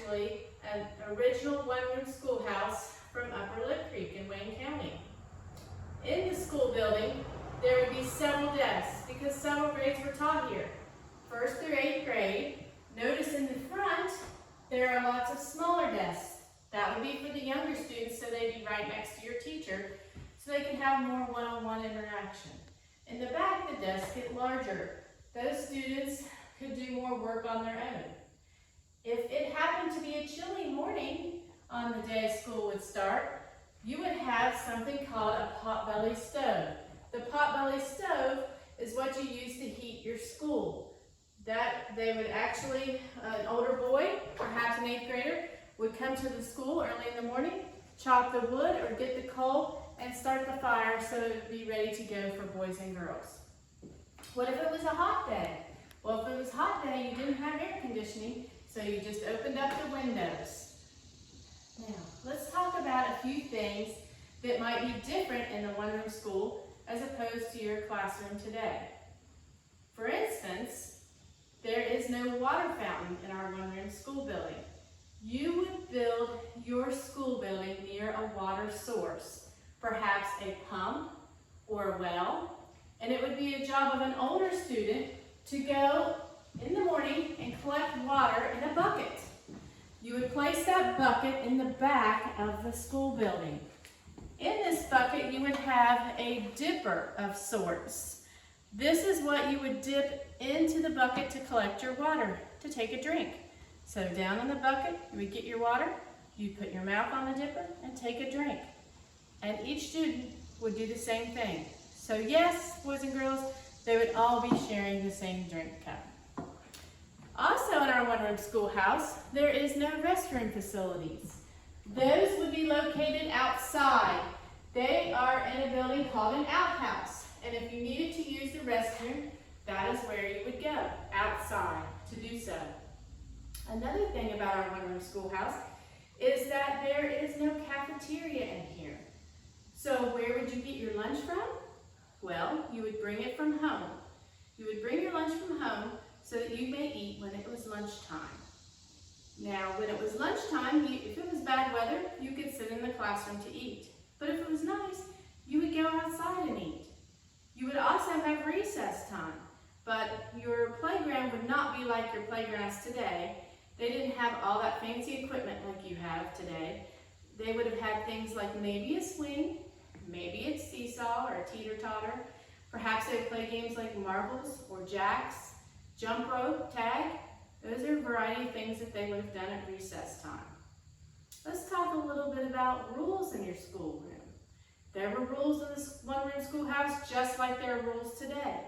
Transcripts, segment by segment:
actually an original one-room schoolhouse from Upper Lip Creek in Wayne County. In the school building, there would be several desks because several grades were taught here. 1st through 8th grade. Notice in the front, there are lots of smaller desks. That would be for the younger students, so they'd be right next to your teacher, so they can have more one-on-one interaction. In the back, the desks get larger. Those students could do more work on their own. If it happened to be a chilly morning on the day school would start, you would have something called a potbelly stove. The potbelly stove is what you use to heat your school. That they would actually, an older boy, perhaps an 8th grader, would come to the school early in the morning, chop the wood or get the coal, and start the fire so it would be ready to go for boys and girls. What if it was a hot day? Well, if it was a hot day, you didn't have air conditioning, so you just opened up the windows. Now, let's talk about a few things that might be different in the one-room school as opposed to your classroom today. For instance, there is no water fountain in our one-room school building. You would build your school building near a water source, perhaps a pump or a well, and it would be a job of an older student to go in the morning and collect water in a bucket. You would place that bucket in the back of the school building. In this bucket, you would have a dipper of sorts. This is what you would dip into the bucket to collect your water, to take a drink. So down in the bucket, you would get your water, you put your mouth on the dipper and take a drink. And each student would do the same thing. So yes, boys and girls, they would all be sharing the same drink cup. Also in our one-room schoolhouse, there is no restroom facilities. Those would be located outside. They are in a building called an outhouse. And if you needed to use the restroom, that is where you would go, outside, to do so. Another thing about our one-room schoolhouse is that there is no cafeteria in here. So where would you get your lunch from? Well, you would bring it from home. You would bring your lunch from home so that you may eat when it was lunchtime. Now, when it was lunchtime, if it was bad weather, you could sit in the classroom to eat. But if it was nice, you would go outside and eat. You would also have recess time, but your playground would not be like your playgrounds today. They didn't have all that fancy equipment like you have today. They would have had things like maybe a swing, maybe a seesaw or a teeter-totter. Perhaps they would play games like marbles or jacks, jump rope, tag. Those are a variety of things that they would have done at recess time. Let's talk a little bit about rules in your schoolroom. There were rules in this one-room schoolhouse just like there are rules today.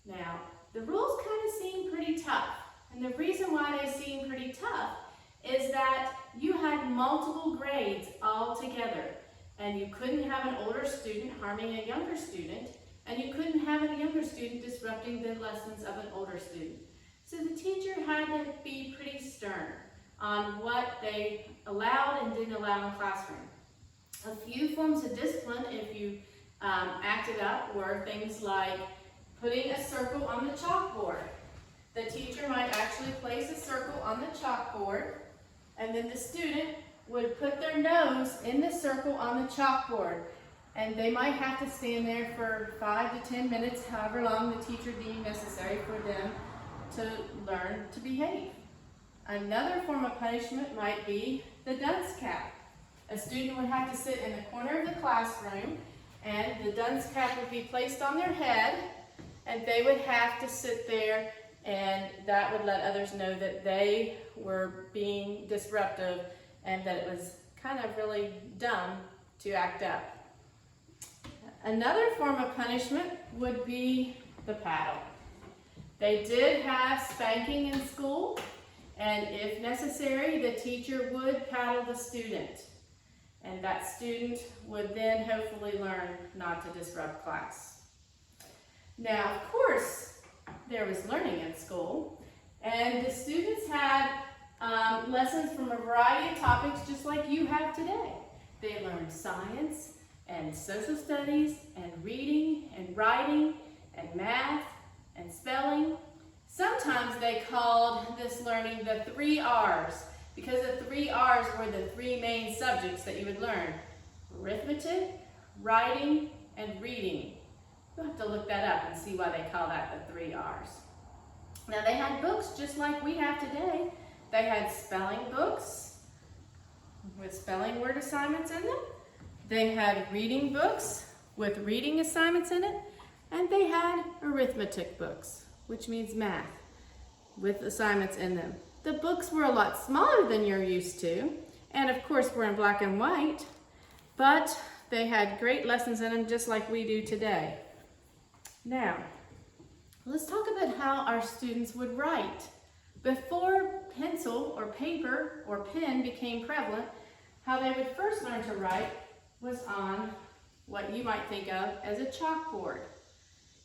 Now, the rules kind of seem pretty tough. And the reason why they seem pretty tough is that you had multiple grades all together. And you couldn't have an older student harming a younger student. And you couldn't have a younger student disrupting the lessons of an older student. So the teacher had to be pretty stern on what they allowed and didn't allow in the classroom. A few forms of discipline, if you acted up, were things like putting a circle on the chalkboard. The teacher might actually place a circle on the chalkboard, and then the student would put their nose in the circle on the chalkboard. And they might have to stand there for 5 to 10 minutes, however long the teacher deemed necessary for them to learn to behave. Another form of punishment might be the dunce cap. A student would have to sit in the corner of the classroom, and the dunce cap would be placed on their head, and they would have to sit there, and that would let others know that they were being disruptive and that it was kind of really dumb to act up. Another form of punishment would be the paddle. They did have spanking in school, and if necessary, the teacher would paddle the student. And that student would then hopefully learn not to disrupt class. Now, of course, there was learning in school, and the students had lessons from a variety of topics just like you have today. They learned science and social studies and reading and writing and math and spelling. Sometimes they called this learning the 3 R's. because the 3 R's were the 3 main subjects that you would learn: arithmetic, writing, and reading. You'll have to look that up and see why they call that the 3 R's. Now they had books just like we have today. They had spelling books with spelling word assignments in them. They had reading books with reading assignments in it. And they had arithmetic books, which means math, with assignments in them. The books were a lot smaller than you're used to, and of course were in black and white, but they had great lessons in them just like we do today. Now, let's talk about how our students would write. Before pencil or paper or pen became prevalent, how they would first learn to write was on what you might think of as a chalkboard.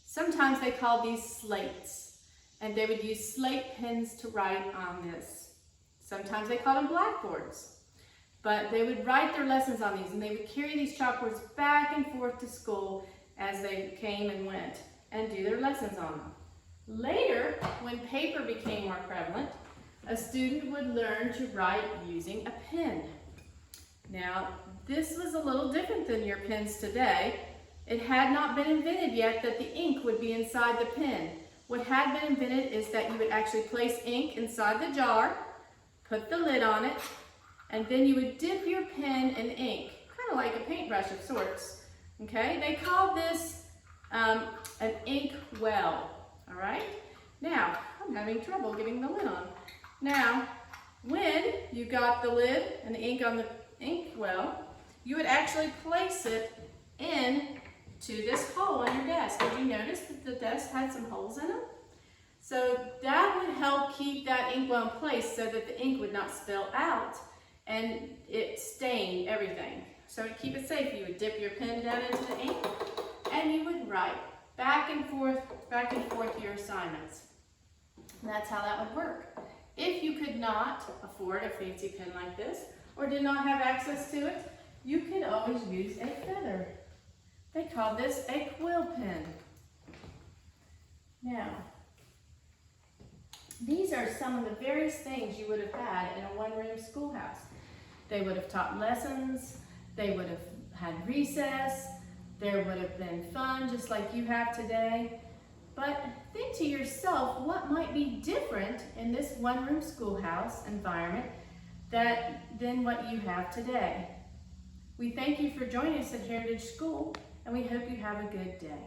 Sometimes they called these slates, and they would use slate pens to write on this. Sometimes they called them blackboards, but they would write their lessons on these, and they would carry these chalkboards back and forth to school as they came and went and do their lessons on them. Later, when paper became more prevalent, a student would learn to write using a pen. Now, this was a little different than your pens today. It had not been invented yet that the ink would be inside the pen. What had been invented is that you would actually place ink inside the jar, put the lid on it, and then you would dip your pen in ink, kind of like a paintbrush of sorts. Okay, they called this an ink well. All right, now I'm having trouble getting the lid on. Now, when you got the lid and the ink on the ink well, you would actually place it in to this hole on your desk. Did you notice that the desk had some holes in them? So that would help keep that ink well in place so that the ink would not spill out and it stained everything. So to keep it safe, you would dip your pen down into the ink and you would write back and forth your assignments. And that's how that would work. If you could not afford a fancy pen like this or did not have access to it, you could always use a feather. They called this a quill pen. Now, these are some of the various things you would have had in a one-room schoolhouse. They would have taught lessons, they would have had recess, there would have been fun just like you have today. But think to yourself, what might be different in this one-room schoolhouse environment than what you have today? We thank you for joining us at Heritage School, and we hope you have a good day.